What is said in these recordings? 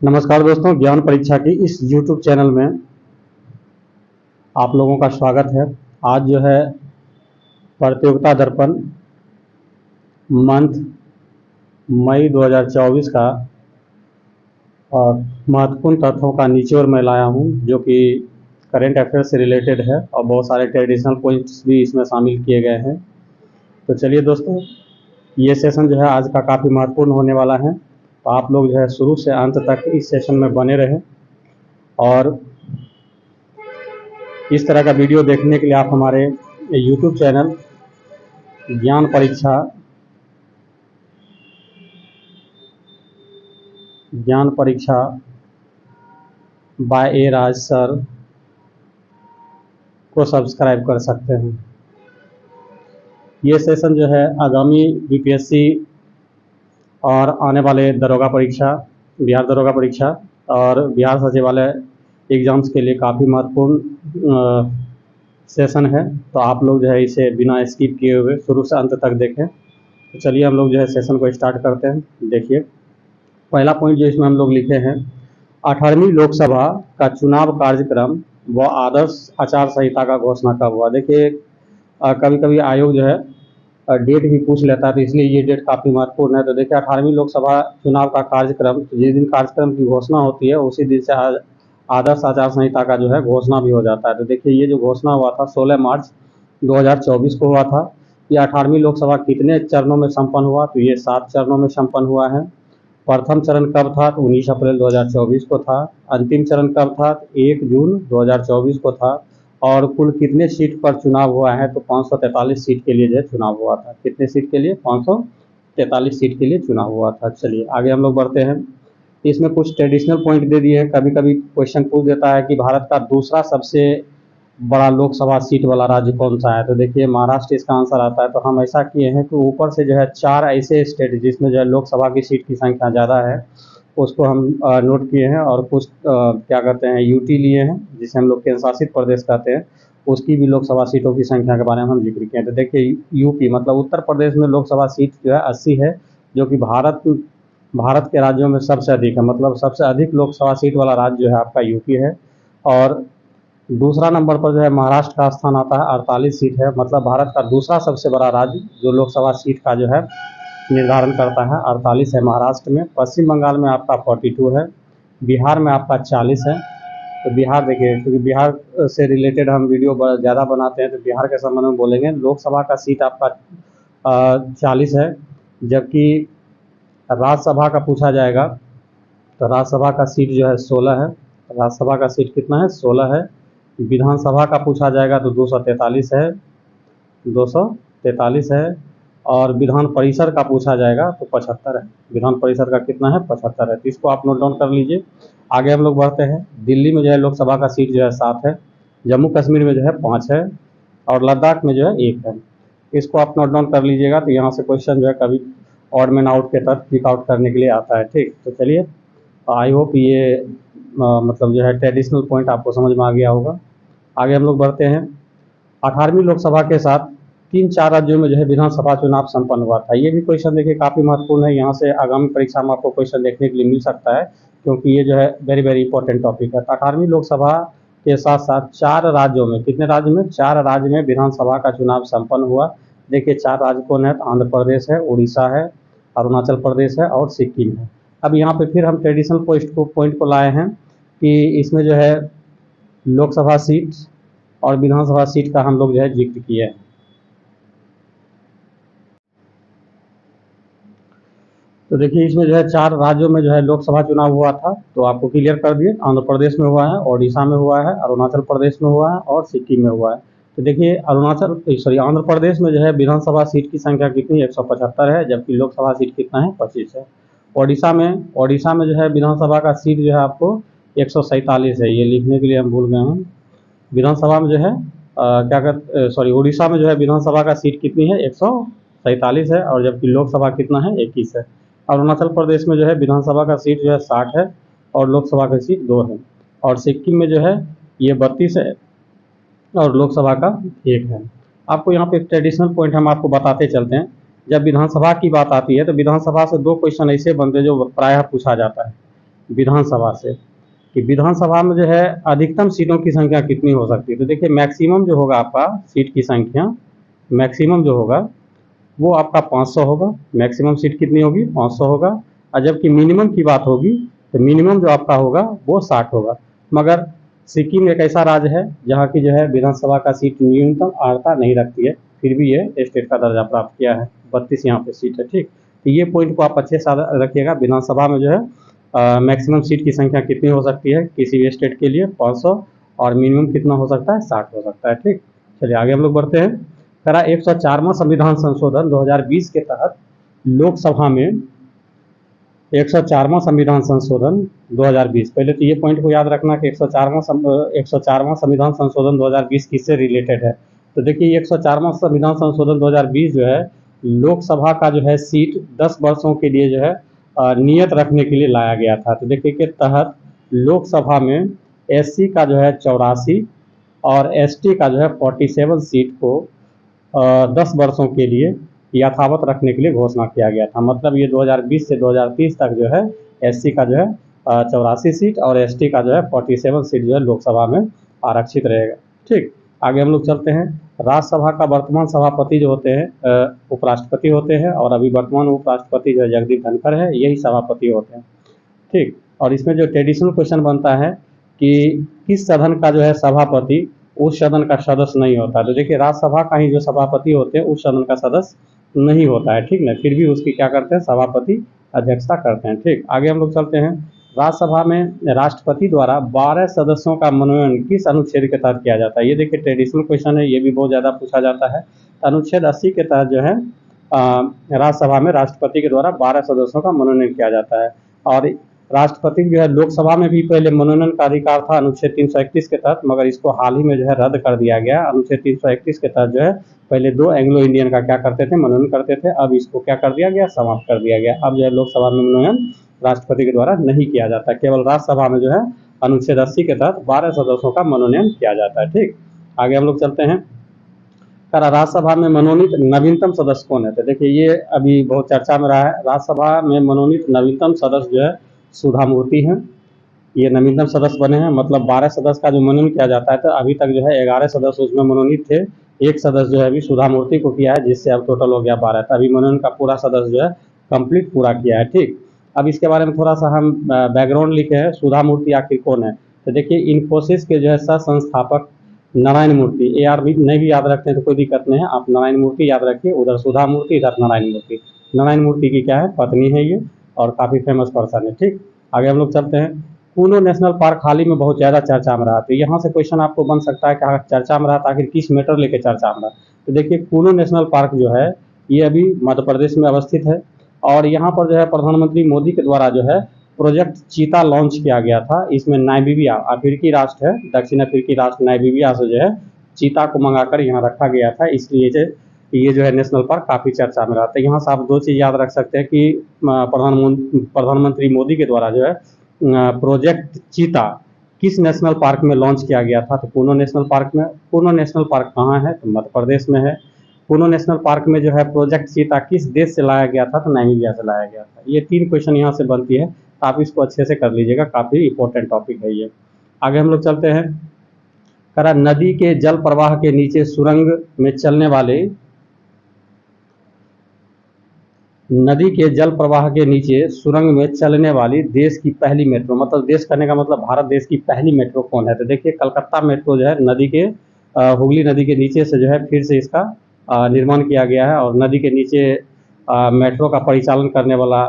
नमस्कार दोस्तों, ज्ञान परीक्षा की इस YouTube चैनल में आप लोगों का स्वागत है। आज जो है प्रतियोगिता दर्पण मंथ मई 2024 का और महत्वपूर्ण तथ्यों का निचोड़ मैं लाया हूं, जो कि करेंट अफेयर्स से रिलेटेड है और बहुत सारे ट्रेडिशनल पॉइंट्स भी इसमें शामिल किए गए हैं। तो चलिए दोस्तों, ये सेशन जो है आज का काफ़ी महत्वपूर्ण होने वाला है, तो आप लोग जो है शुरू से अंत तक इस सेशन में बने रहें। और इस तरह का वीडियो देखने के लिए आप हमारे YouTube चैनल ज्ञान परीक्षा बाय ए राज सर को सब्सक्राइब कर सकते हैं। ये सेशन जो है आगामी BPSC और आने वाले दरोगा परीक्षा, बिहार दरोगा परीक्षा और बिहार सचिवालय एग्ज़ाम्स के लिए काफ़ी महत्वपूर्ण सेशन है, तो आप लोग जो है इसे बिना स्किप किए हुए शुरू से अंत तक देखें। तो चलिए हम लोग जो है सेशन को स्टार्ट करते हैं। देखिए, पहला पॉइंट जो इसमें हम लोग लिखे हैं, 18वीं लोकसभा का चुनाव कार्यक्रम व आदर्श आचार संहिता का घोषणा कब हुआ। देखिए, कभी कभी आयोग जो है डेट भी पूछ लेता है, तो इसलिए ये डेट काफ़ी महत्वपूर्ण है। तो देखिए, 18वीं लोकसभा चुनाव का कार्यक्रम, जिस दिन कार्यक्रम की घोषणा होती है उसी दिन से आदर्श आचार संहिता का जो है घोषणा भी हो जाता है। तो देखिए, ये जो घोषणा हुआ था 16 मार्च 2024 को हुआ था। ये 18वीं लोकसभा कितने चरणों में संपन्न हुआ, तो ये 7 चरणों में संपन्न हुआ है। प्रथम चरण कब था, तो 19 अप्रैल 2024 को था। अंतिम चरण कब था, तो 1 जून 2024 को था। और कुल कितने सीट पर चुनाव हुआ है, तो 543 सीट के लिए जो है चुनाव हुआ था। कितने सीट के लिए, 543 सीट के लिए चुनाव हुआ था। चलिए आगे हम लोग बढ़ते हैं। इसमें कुछ ट्रेडिशनल पॉइंट दे दिए हैं। कभी कभी क्वेश्चन पूछ देता है कि भारत का दूसरा सबसे बड़ा लोकसभा सीट वाला राज्य कौन सा है, तो देखिए महाराष्ट्र इसका आंसर आता है। तो हम ऐसा किए हैं कि ऊपर से जो है 4 ऐसे स्टेट जिसमें जो है लोकसभा की सीट की संख्या ज़्यादा है उसको हम नोट किए हैं, और कुछ क्या कहते हैं यूटी लिए हैं, जिसे हम लोग केंद्र शासित प्रदेश कहते हैं, उसकी भी लोकसभा सीटों की संख्या के बारे में हम जिक्र किए हैं। तो देखिए, यूपी मतलब उत्तर प्रदेश में लोकसभा सीट जो है 80 है, जो कि भारत के राज्यों में सबसे अधिक है। मतलब सबसे अधिक लोकसभा सीट वाला राज्य जो है आपका यूपी है। और दूसरा नंबर पर जो है महाराष्ट्र का स्थान आता है, 48 सीट है। मतलब भारत का दूसरा सबसे बड़ा राज्य जो लोकसभा सीट का जो है निर्धारण करता है, 48 है महाराष्ट्र में। पश्चिम बंगाल में आपका 42 है। बिहार में आपका 40 है। तो बिहार देखिए, क्योंकि बिहार से रिलेटेड हम वीडियो ज़्यादा बनाते हैं, तो बिहार के संबंध में बोलेंगे। लोकसभा का सीट आपका 40 है। जबकि राज्यसभा का पूछा जाएगा तो राज्यसभा का सीट जो है 16 है। राज्यसभा का सीट कितना है, 16 है। विधानसभा का पूछा जाएगा तो 243 है, 243 है। और विधान परिषद का पूछा जाएगा तो 75 है। विधान परिषद का कितना है, 75 है। तो इसको आप नोट डाउन कर लीजिए। आगे हम लोग बढ़ते हैं। दिल्ली में जो है लोकसभा का सीट जो है 7 है। जम्मू कश्मीर में जो है 5 है, और लद्दाख में जो है 1 है। इसको आप नोट डाउन कर लीजिएगा। तो यहाँ से क्वेश्चन जो है कभी ऑड मैन आउट के तहत पिक आउट करने के लिए आता है। ठीक, तो चलिए, आई होप ये मतलब जो है ट्रेडिशनल पॉइंट आपको समझ में आ गया होगा। आगे हम लोग बढ़ते हैं। 18वीं लोकसभा के साथ 3-4 राज्यों में जो है विधानसभा चुनाव संपन्न हुआ था। ये भी क्वेश्चन देखिए काफ़ी महत्वपूर्ण है। यहाँ से आगामी परीक्षा में आपको क्वेश्चन देखने के लिए मिल सकता है, क्योंकि ये जो है वेरी वेरी इंपॉर्टेंट टॉपिक है। 18वीं लोकसभा के साथ साथ 4 राज्यों में, कितने राज्य में, 4 राज्य में विधानसभा का चुनाव संपन्न हुआ। देखिए 4 राज्य कौन है, तो आंध्र प्रदेश है, उड़ीसा है, अरुणाचल प्रदेश है और सिक्किम है। अब यहाँ पे फिर हम ट्रेडिशनल पॉइंट को लाए हैं कि इसमें जो है लोकसभा सीट और विधानसभा सीट का हम लोग जो है जिक्र किए हैं। तो देखिए, इसमें जो है 4 राज्यों में जो है लोकसभा चुनाव हुआ था, तो आपको क्लियर कर दिए। आंध्र प्रदेश में हुआ है, ओडिशा में हुआ है, अरुणाचल प्रदेश में हुआ है और सिक्किम में हुआ है। तो देखिए आंध्र प्रदेश में जो है विधानसभा सीट की संख्या कितनी, 175 है, जबकि लोकसभा सीट कितना है, 25 है। ओडिशा में जो है विधानसभा का सीट जो है आपको 147 है। ये लिखने के लिए हम भूल गए हैं। विधानसभा में जो है उड़ीसा में जो है विधानसभा का सीट कितनी है, 147 है, और जबकि लोकसभा कितना है, 21 है। अरुणाचल प्रदेश में जो है विधानसभा का सीट जो है 60 है और लोकसभा का सीट 2 है। और सिक्किम में जो है ये 32 है और लोकसभा का 1 है। आपको यहाँ पे ट्रेडिशनल पॉइंट हम आपको बताते चलते हैं। जब विधानसभा की बात आती है तो विधानसभा से 2 क्वेश्चन ऐसे बनते हैं जो प्रायः पूछा जाता है। विधानसभा से कि विधानसभा में जो है अधिकतम सीटों की संख्या कितनी हो सकती है। तो देखिए मैक्सिमम जो होगा आपका सीट की संख्या, मैक्सिमम जो होगा वो आपका 500 होगा। मैक्सिमम सीट कितनी होगी? 500 होगा। और जबकि मिनिमम की बात होगी तो मिनिमम जो आपका होगा वो 60 होगा। मगर सिक्किम एक ऐसा राज्य है जहाँ की जो है विधानसभा का सीट न्यूनतम अर्हता नहीं रखती है, फिर भी ये स्टेट का दर्जा प्राप्त किया है। 32 यहाँ पे सीट है। ठीक, तो ये पॉइंट को आप अच्छे से रखिएगा। विधानसभा में जो है मैक्सिमम सीट की संख्या कितनी हो सकती है किसी भी स्टेट के लिए? 500। और मिनिमम कितना हो सकता है? 60 हो सकता है। ठीक, चलिए आगे हम लोग बढ़ते हैं। करा 104वां संविधान संशोधन 2020 के तहत लोकसभा में 104वां संविधान संशोधन 2020, पहले तो ये पॉइंट को याद रखना कि 104वां संविधान संशोधन 2020 किससे रिलेटेड है। तो देखिए 104वां संविधान संशोधन 2020 जो है लोकसभा का जो है सीट 10 वर्षों के लिए जो है नियत रखने के लिए लाया गया था। तो देखिए के तहत लोकसभा में एससी का जो है 84 और एसटी का जो है 47 सीट को 10 वर्षों के लिए यथावत रखने के लिए घोषणा किया गया था। मतलब ये 2020 से 2030 तक जो है एससी का जो है 84 सीट और एसटी का जो है 47 सीट जो है लोकसभा में आरक्षित रहेगा। ठीक, आगे हम लोग चलते हैं। राज्यसभा का वर्तमान सभापति जो होते हैं उपराष्ट्रपति होते हैं, और अभी वर्तमान उपराष्ट्रपति जो है जगदीप धनखड़ है, यही सभापति होते हैं। ठीक, और इसमें जो ट्रेडिशनल क्वेश्चन बनता है कि किस सदन का जो है सभापति उस सदन का सदस्य नहीं होता। तो देखिए राज्यसभा का ही जो सभापति होते हैं उस सदन का सदस्य नहीं होता है। ठीक ना, फिर भी उसकी क्या करते हैं? सभापति अध्यक्षता करते हैं। ठीक, आगे हम लोग चलते हैं। राज्यसभा में राष्ट्रपति द्वारा 12 सदस्यों का मनोनयन किस अनुच्छेद के तहत किया जाता है? ये देखिए ट्रेडिशनल क्वेश्चन है, ये भी बहुत ज़्यादा पूछा जाता है। अनुच्छेद 80 के तहत जो है राज्यसभा में राष्ट्रपति के द्वारा 12 सदस्यों का मनोनयन किया जाता है। और राष्ट्रपति जो है लोकसभा में भी पहले मनोनयन का अधिकार था अनुच्छेद 331 के तहत, मगर इसको हाल ही में जो है रद्द कर दिया गया। अनुच्छेद 331 के तहत जो है पहले 2 एंग्लो इंडियन का क्या करते थे? मनोनयन करते थे। अब इसको क्या कर दिया गया? समाप्त कर दिया गया। अब जो है लोकसभा में मनोनयन राष्ट्रपति के द्वारा नहीं किया जाता, केवल राज्यसभा में जो है अनुच्छेद 80 के तहत 12 सदस्यों का मनोनयन किया जाता है। ठीक, आगे हम लोग चलते हैं। राज्यसभा में मनोनीत नवीनतम सदस्य कौन है? तो देखिए ये अभी बहुत चर्चा में रहा है। राज्यसभा में मनोनीत नवीनतम सदस्य जो है सुधा मूर्ति हैं। ये नवीनतम सदस्य बने हैं। मतलब 12 सदस्य का जो मनोनयन किया जाता है, तो अभी तक जो है 11 सदस्य उसमें मनोनीत थे। एक सदस्य जो है अभी सुधा मूर्ति को किया है, जिससे अब टोटल हो गया 12। तो अभी मनोनयन का पूरा सदस्य जो है कंप्लीट पूरा किया है। ठीक, अब इसके बारे में थोड़ा सा हम बैकग्राउंड लिखे हैं। सुधा मूर्ति आखिर कौन है? तो देखिए इन्फोसिस के जो है सह संस्थापक नारायण मूर्ति, ए आर भी नहीं भी याद रखते हैं तो कोई दिक्कत नहीं है, आप नारायण मूर्ति याद रखिए। उधर सुधा मूर्ति, इधर नारायण मूर्ति। नारायण मूर्ति की क्या है? पत्नी है ये, और काफ़ी फेमस पर्सन है। ठीक, आगे हम लोग चलते हैं। कूनो नेशनल पार्क हाल ही में बहुत ज़्यादा चर्चा में रहा। तो यहाँ से क्वेश्चन आपको बन सकता है कि चर्चा में रहा था, आखिर किस मैटर लेके चर्चा में रहा। तो देखिए कूनो नेशनल पार्क जो है ये अभी मध्य प्रदेश में अवस्थित है, और यहाँ पर जो है प्रधानमंत्री मोदी के द्वारा जो है प्रोजेक्ट चीता लॉन्च किया गया था। इसमें नाइजीरिया अफ्रीकी राष्ट्र है, दक्षिण अफ्रीकी राष्ट्र नाइजीरिया से जो है चीता को मंगाकर यहाँ रखा गया था। इसलिए ये जो है नेशनल पार्क काफ़ी चर्चा में रहा था। यहाँ से आप 2 चीज़ याद रख सकते हैं कि प्रधानमंत्री मोदी के द्वारा जो है प्रोजेक्ट चीता किस नेशनल पार्क में लॉन्च किया गया था? तो कूनो नेशनल पार्क में। कूनो नेशनल पार्क कहाँ है? तो मध्य प्रदेश में है। कूनो नेशनल पार्क में जो है प्रोजेक्ट चीता किस देश से लाया गया था? तो नाइजीरिया से लाया गया था। ये 3 क्वेश्चन यहाँ से बनती है, तो आप इसको अच्छे से कर लीजिएगा, काफ़ी इंपॉर्टेंट टॉपिक है ये। आगे हम लोग चलते हैं। करा नदी के जल प्रवाह के नीचे सुरंग में चलने वाले नदी के जल प्रवाह के नीचे सुरंग में चलने वाली देश की पहली मेट्रो, मतलब देश करने का मतलब भारत देश की पहली मेट्रो कौन है? तो देखिए कलकत्ता मेट्रो जो है नदी के हुगली नदी के नीचे से जो है फिर से इसका निर्माण किया गया है, और नदी के नीचे मेट्रो का परिचालन करने वाला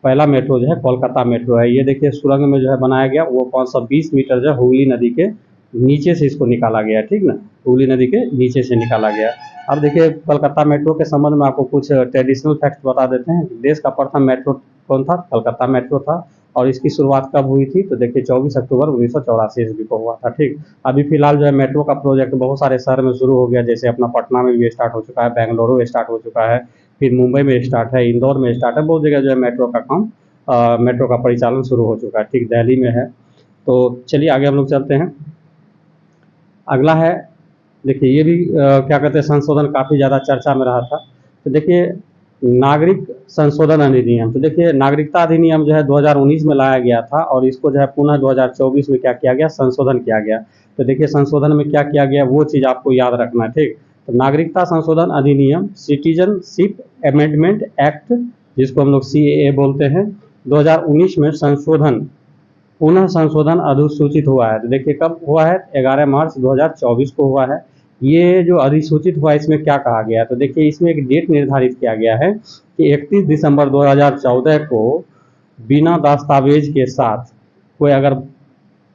पहला मेट्रो जो है कोलकाता मेट्रो है। ये देखिए सुरंग में जो है बनाया गया, वो 520 मीटर जो है हुगली नदी के नीचे से इसको निकाला गया। ठीक ना, हुगली नदी के नीचे से निकाला गया। अब देखिए कलकत्ता मेट्रो के संबंध में आपको कुछ ट्रेडिशनल फैक्ट बता देते हैं। देश का प्रथम मेट्रो कौन था? कलकत्ता मेट्रो था। और इसकी शुरुआत कब हुई थी? तो देखिए 24 अक्टूबर 1984 ईस्वी को हुआ था। ठीक, अभी फिलहाल जो है मेट्रो का प्रोजेक्ट बहुत सारे शहर में शुरू हो गया, जैसे अपना पटना में भी स्टार्ट हो चुका है, बेंगलुरु स्टार्ट हो चुका है, फिर मुंबई में स्टार्ट है, इंदौर में स्टार्ट है, बहुत जगह जो है मेट्रो का काम मेट्रो का परिचालन शुरू हो चुका है। ठीक, दिल्ली में है। तो चलिए आगे हम लोग चलते हैं। अगला है, देखिए ये भी क्या कहते हैं संशोधन काफ़ी ज़्यादा चर्चा में रहा था। तो देखिए नागरिक संशोधन अधिनियम। तो देखिए नागरिकता अधिनियम जो है 2019 में लाया गया था और इसको जो है पुनः 2024 में क्या किया गया, संशोधन किया गया। तो देखिए संशोधन में क्या किया गया वो चीज़ आपको याद रखना है, ठीक। तो नागरिकता संशोधन अधिनियम, सिटीजनशिप अमेंडमेंट एक्ट, जिसको हम लोग CAA बोलते हैं, 2019 में संशोधन, पुनः संशोधन अधिसूचित हुआ है। तो देखिए कब हुआ है, 11 मार्च 2024 को हुआ है। ये जो अधिसूचित हुआ इसमें क्या कहा गया है, तो देखिए इसमें एक डेट निर्धारित किया गया है कि 31 दिसंबर 2014 को बिना दस्तावेज के साथ कोई अगर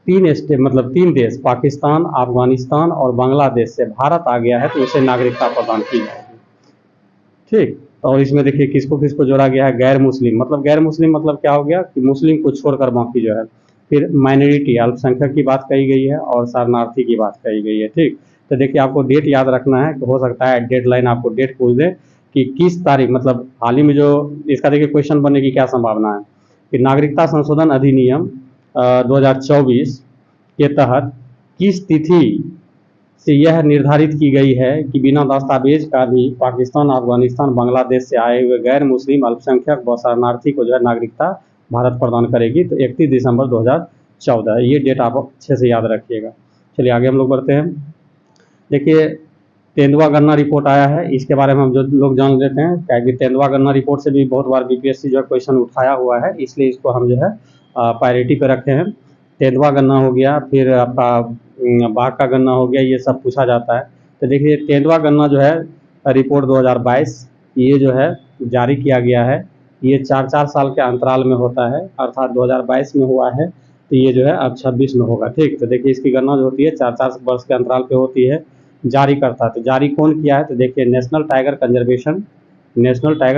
तीन देश पाकिस्तान, अफगानिस्तान और बांग्लादेश से भारत आ गया है तो उसे नागरिकता प्रदान की जाएगी, ठीक। और इसमें देखिए किसको किसको जोड़ा गया है, गैर मुस्लिम, गैर मुस्लिम मतलब क्या हो गया कि मुस्लिम को छोड़कर बाकी जो है। फिर माइनॉरिटी, अल्पसंख्यक की बात कही गई है और शरणार्थी की बात कही गई है, ठीक। तो देखिए आपको डेट याद रखना है, हो सकता है डेडलाइन आपको डेट पूछ दे कि किस तारीख, हाल ही में जो इसका देखिए क्वेश्चन बनने की क्या संभावना है कि नागरिकता संशोधन अधिनियम 2024 के तहत किस तिथि से यह निर्धारित की गई है कि बिना दस्तावेज का भी पाकिस्तान, अफगानिस्तान, बांग्लादेश से आए हुए गैर मुस्लिम, अल्पसंख्यक व शरणार्थी को जो है नागरिकता भारत प्रदान करेगी। तो 31 दिसंबर 2014, ये डेट आप अच्छे से याद रखिएगा। चलिए आगे हम लोग बढ़ते हैं। देखिए तेंदुआ गन्ना रिपोर्ट आया है, इसके बारे में हम जो लोग जान लेते हैं, क्या कि तेंदुआ गन्ना रिपोर्ट से भी बहुत बार BPSC जो है क्वेश्चन उठाया हुआ है, इसलिए इसको हम जो है प्रायोरिटी पे रखे हैं। तेंदुआ गन्ना हो गया, फिर आपका बाघ का गन्ना हो गया, ये सब पूछा जाता है। तो देखिए तेंदुआ गन्ना जो है रिपोर्ट 2022 ये जो है जारी किया गया है। ये 4-4 साल के अंतराल में होता है, अर्थात 2022 में हुआ है तो ये जो है अब 26 में होगा, ठीक। तो देखिए इसकी गणना जो होती है 4-4 वर्ष के अंतराल पे होती है। जारी करता है, तो जारी कौन किया है, तो देखिए नेशनल टाइगर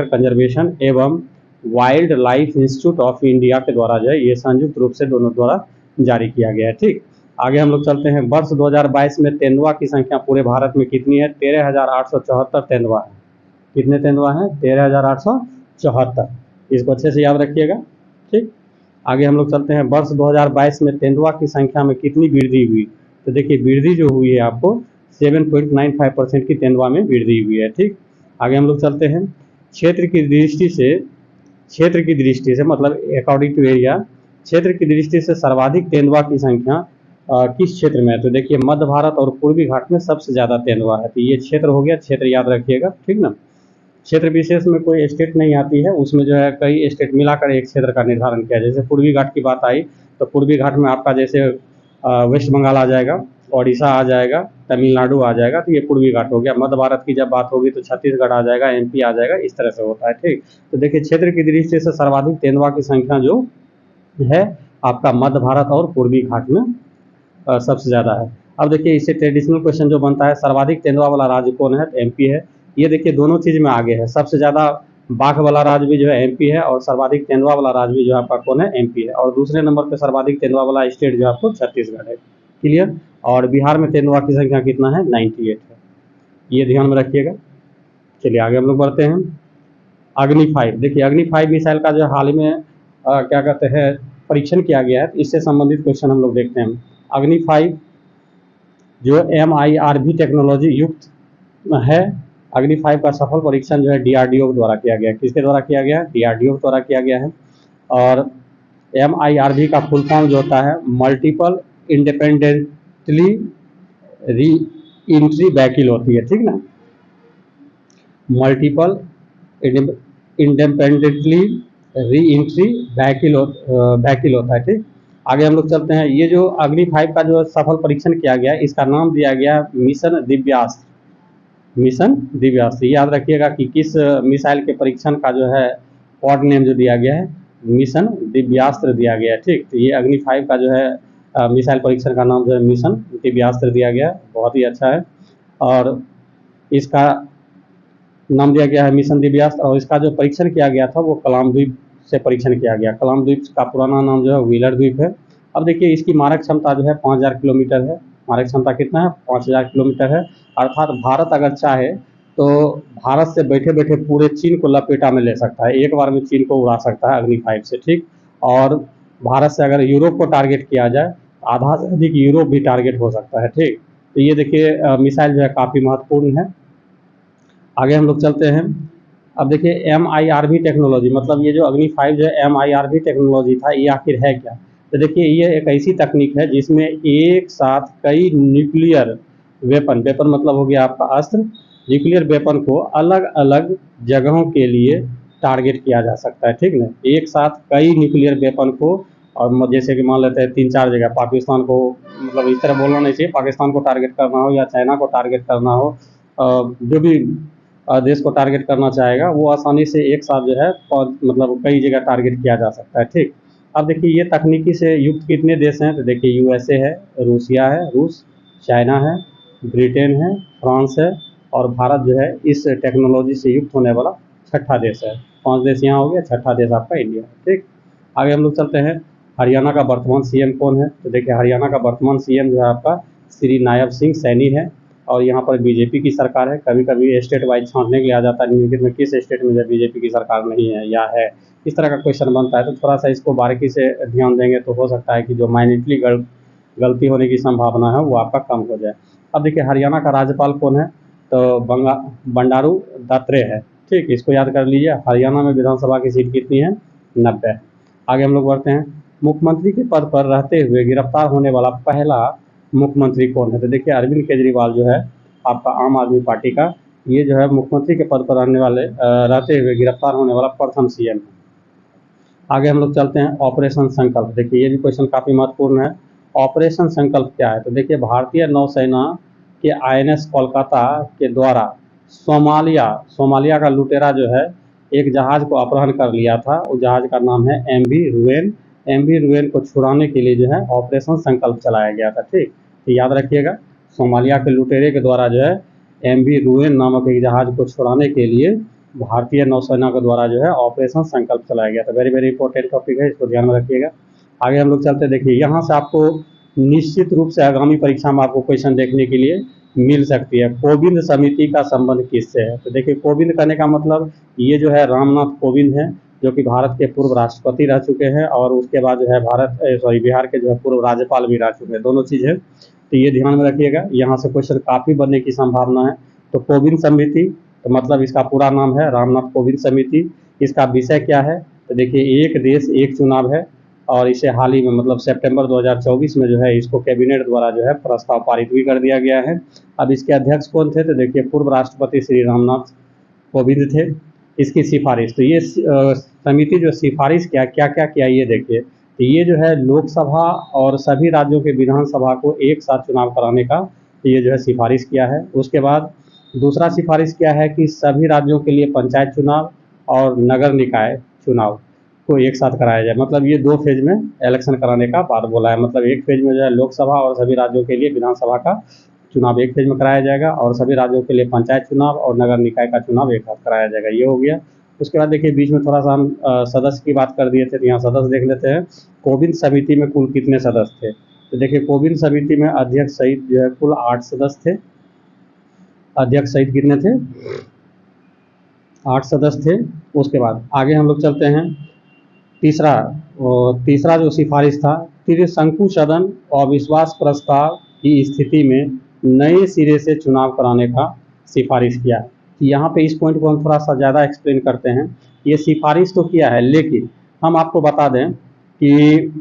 कंजर्वेशन एवं wild life institute of India के द्वारा जो है ये संयुक्त रूप से दोनों द्वारा जारी किया गया है, ठीक। आगे हम लोग चलते हैं। वर्ष 2022 में तेंदुआ की संख्या पूरे भारत में कितनी है, 13,874 तेंदुआ है। कितने तेंदुआ हैं, 13,874। इसको अच्छे से याद रखिएगा, ठीक। आगे हम लोग चलते हैं। वर्ष 2022 में तेंदुआ की संख्या में कितनी वृद्धि हुई, तो देखिए वृद्धि जो हुई है आपको 7.95% की तेंदुआ में वृद्धि हुई है, ठीक। आगे हम लोग चलते हैं। क्षेत्र की दृष्टि से अकॉर्डिंग टू एरिया, क्षेत्र की दृष्टि से सर्वाधिक तेंदुआ की संख्या किस क्षेत्र में है, तो देखिए मध्य भारत और पूर्वी घाट में सबसे ज़्यादा तेंदुआ है। तो ये क्षेत्र हो गया, क्षेत्र याद रखिएगा, ठीक ना। क्षेत्र विशेष में कोई स्टेट नहीं आती है, उसमें जो है कई स्टेट मिलाकर एक क्षेत्र का निर्धारण किया। जैसे पूर्वी घाट की बात आई तो पूर्वी घाट में आपका जैसे वेस्ट बंगाल आ जाएगा, ओडिशा आ जाएगा, तमिलनाडु आ जाएगा, तो ये पूर्वी घाट हो गया। मध्य भारत की जब बात होगी तो छत्तीसगढ़ आ जाएगा, MP आ जाएगा, इस तरह से होता है, ठीक। तो देखिए क्षेत्र की दृष्टि से सर्वाधिक तेंदुआ की संख्या जो है आपका मध्य भारत और पूर्वी घाट में सबसे ज़्यादा है। अब देखिए इससे ट्रेडिशनल क्वेश्चन जो बनता है, सर्वाधिक तेंदुआ वाला राज्य कौन है, तो MP है। ये देखिए दोनों चीज़ में आगे है, सबसे ज़्यादा बाघ वाला राज्य भी जो है MP है और सर्वाधिक तेंदुआ वाला राज्य भी जो आपका कौन है, MP है। और दूसरे नंबर पे सर्वाधिक तेंदुआ वाला स्टेट जो आपको छत्तीसगढ़ है, क्लियर। और बिहार में तेंदुआ की संख्या कितना है, 98 है, ये ध्यान में रखिएगा। चलिए आगे हम लोग बढ़ते हैं। अग्नि 5, देखिए अग्नि 5 मिसाइल का जो हाल ही में क्या कहते हैं परीक्षण किया गया है, इससे संबंधित क्वेश्चन हम लोग देखते हैं। अग्नि 5 जो MIRV टेक्नोलॉजी युक्त है, अग्नि 5 का सफल परीक्षण जो है DRDO द्वारा किया गया। किसके द्वारा किया गया, DRDO द्वारा किया गया है। और MIRV का फुल फॉर्म जो होता है मल्टीपल इंडिपेंडेंटली री इंट्री व्हीकल होती है, ठीक ना। मल्टीपल इंडिपेंडेंटली री इंट्री व्हीकल होता है, ठीक। आगे हम लोग चलते हैं। ये जो अग्नि 5 का जो सफल परीक्षण किया गया, इसका नाम दिया गया मिशन दिव्यास्त्र। याद रखिएगा कि किस मिसाइल के परीक्षण का जो है कोड नेम जो दिया गया है, मिशन दिव्यास्त्र दिया गया है, ठीक। तो ये अग्नि 5 का जो है मिसाइल परीक्षण का नाम जो है मिशन दिव्यास्त्र दिया गया, बहुत ही अच्छा है। और इसका नाम दिया गया है मिशन दिव्यास्त्र। और इसका जो परीक्षण किया गया था वो कलाम द्वीप से परीक्षण किया गया। कलाम द्वीप का पुराना नाम जो है व्हीलर द्वीप है। अब देखिए इसकी मारक क्षमता जो है 5000 किलोमीटर है। मारक क्षमता कितना है, 5000 किलोमीटर है। अर्थात भारत अगर चाहे तो भारत से बैठे बैठे पूरे चीन को लपेटा में ले सकता है, एक बार में चीन को उड़ा सकता है अग्नि 5 से, ठीक। और भारत से अगर यूरोप को टारगेट किया जाए, आधा से अधिक यूरोप भी टारगेट हो सकता है, ठीक। तो ये देखिए मिसाइल जो है काफ़ी महत्वपूर्ण है। आगे हम लोग चलते हैं। अब देखिए MIRV टेक्नोलॉजी, मतलब ये जो अग्नि 5 जो है MIRV टेक्नोलॉजी था, ये आखिर है क्या? तो देखिए ये एक ऐसी तकनीक है जिसमें एक साथ कई न्यूक्लियर वेपन, वेपन मतलब हो गया आपका अस्त्र, न्यूक्लियर वेपन को अलग अलग जगहों के लिए टारगेट किया जा सकता है, ठीक ना। एक साथ कई न्यूक्लियर वेपन को, और जैसे कि मान लेते हैं 3-4 जगह पाकिस्तान को, मतलब इस तरह बोलना नहीं चाहिए, पाकिस्तान को टारगेट करना हो या चाइना को टारगेट करना हो, जो भी देश को टारगेट करना चाहेगा वो आसानी से एक साथ जो है मतलब कई जगह टारगेट किया जा सकता है, ठीक। अब देखिए ये तकनीकी से युक्त कितने देश हैं? तो देखिए USA है, रूसिया है, रूस, चाइना है, ब्रिटेन है, फ्रांस है, और भारत जो है इस टेक्नोलॉजी से युक्त होने वाला छठा देश है। 5 देश यहाँ हो गया, छठा देश आपका इंडिया है, ठीक। आगे हम लोग चलते हैं, हरियाणा का वर्तमान CM कौन है? तो देखिए हरियाणा का वर्तमान CM जो है आपका श्री नायब सिंह सैनी है, और यहाँ पर बीजेपी की सरकार है। कभी कभी स्टेट वाइज छांटने के लिए आ जाता है निम्नलिखित में किस स्टेट में जो बीजेपी की सरकार नहीं है या है, इस तरह का क्वेश्चन बनता है, तो थोड़ा सा इसको बारीकी से ध्यान देंगे तो हो सकता है कि जो माइनटली गलती होने की संभावना है वो आपका कम हो जाए। अब देखिए हरियाणा का राज्यपाल कौन है? तो बंडारू दत्तात्रेय है, ठीक, इसको याद कर लीजिए। हरियाणा में विधानसभा की सीट कितनी है? 90। आगे हम लोग बढ़ते हैं, मुख्यमंत्री के पद पर रहते हुए गिरफ्तार होने वाला पहला मुख्यमंत्री कौन है? तो देखिए अरविंद केजरीवाल जो है आपका आम आदमी पार्टी का, ये जो है मुख्यमंत्री के पद पर रहते हुए गिरफ्तार होने वाला प्रथम CM है। आगे हम लोग चलते हैं, ऑपरेशन संकल्प। देखिए ये भी क्वेश्चन काफ़ी महत्वपूर्ण है। ऑपरेशन संकल्प क्या है? तो देखिए भारतीय नौसेना के INS कोलकाता के द्वारा सोमालिया का लुटेरा जो है एक जहाज को अपहरण कर लिया था, उस जहाज का नाम है MV रुएन को छुड़ाने के लिए जो है ऑपरेशन संकल्प चलाया गया था, ठीक। तो याद रखिएगा, सोमालिया के लुटेरे के द्वारा जो है MV रुएन नामक एक जहाज को छुड़ाने के लिए भारतीय नौसेना के द्वारा जो है ऑपरेशन संकल्प चलाया गया था। वेरी वेरी इंपॉर्टेंट टॉपिक है, इसको ध्यान में रखिएगा। आगे हम लोग चलते हैं, देखिए यहाँ से आपको निश्चित रूप से आगामी परीक्षा में आपको क्वेश्चन देखने के लिए मिल सकती है। कोविंद समिति का संबंध किससे है? तो देखिए कोविंद कहने का मतलब ये जो है रामनाथ कोविंद है, जो कि भारत के पूर्व राष्ट्रपति रह चुके हैं, और उसके बाद जो है बिहार के जो है पूर्व राज्यपाल भी रह चुके हैं, दोनों चीज़ है, तो ये ध्यान में रखिएगा। यहाँ से क्वेश्चन काफ़ी बनने की संभावना है। तो कोविंद समिति, तो मतलब इसका पूरा नाम है रामनाथ कोविंद समिति। इसका विषय क्या है? तो देखिए एक देश एक चुनाव है, और इसे हाल ही में मतलब सितंबर 2024 में जो है इसको कैबिनेट द्वारा जो है प्रस्ताव पारित भी कर दिया गया है। अब इसके अध्यक्ष कौन थे? तो देखिए पूर्व राष्ट्रपति श्री रामनाथ कोविंद थे। इसकी सिफारिश, तो ये समिति जो सिफारिश क्या क्या किया ये देखिए, तो ये जो है लोकसभा और सभी राज्यों के विधानसभा को एक साथ चुनाव कराने का ये जो है सिफारिश किया है। उसके बाद दूसरा सिफारिश क्या है कि सभी राज्यों के लिए पंचायत चुनाव और नगर निकाय चुनाव को एक साथ कराया जाए, मतलब ये 2 फेज में इलेक्शन कराने का बात बोला है। मतलब एक फेज में जो है लोकसभा और सभी राज्यों के लिए विधानसभा का चुनाव एक फेज में कराया जाएगा, और सभी राज्यों के लिए पंचायत चुनाव और नगर निकाय का चुनाव एक साथ कराया जाएगा, ये हो गया। उसके बाद देखिए बीच में थोड़ा सा हम सदस्य की बात कर दिए थे, तो यहाँ सदस्य देख लेते हैं। कोविंद समिति में कुल कितने सदस्य थे? तो देखिए कोविंद समिति में अध्यक्ष सहित जो है कुल 8 सदस्य थे। अध्यक्ष सहित कितने थे? 8 सदस्य थे। उसके बाद आगे हम लोग चलते हैं, तीसरा जो सिफारिश था, त्रिशंकु सदन अविश्वास प्रस्ताव की स्थिति में नए सिरे से चुनाव कराने का सिफारिश किया है। यहाँ पे इस पॉइंट को हम थोड़ा सा ज़्यादा एक्सप्लेन करते हैं। ये सिफारिश तो किया है, लेकिन हम आपको बता दें कि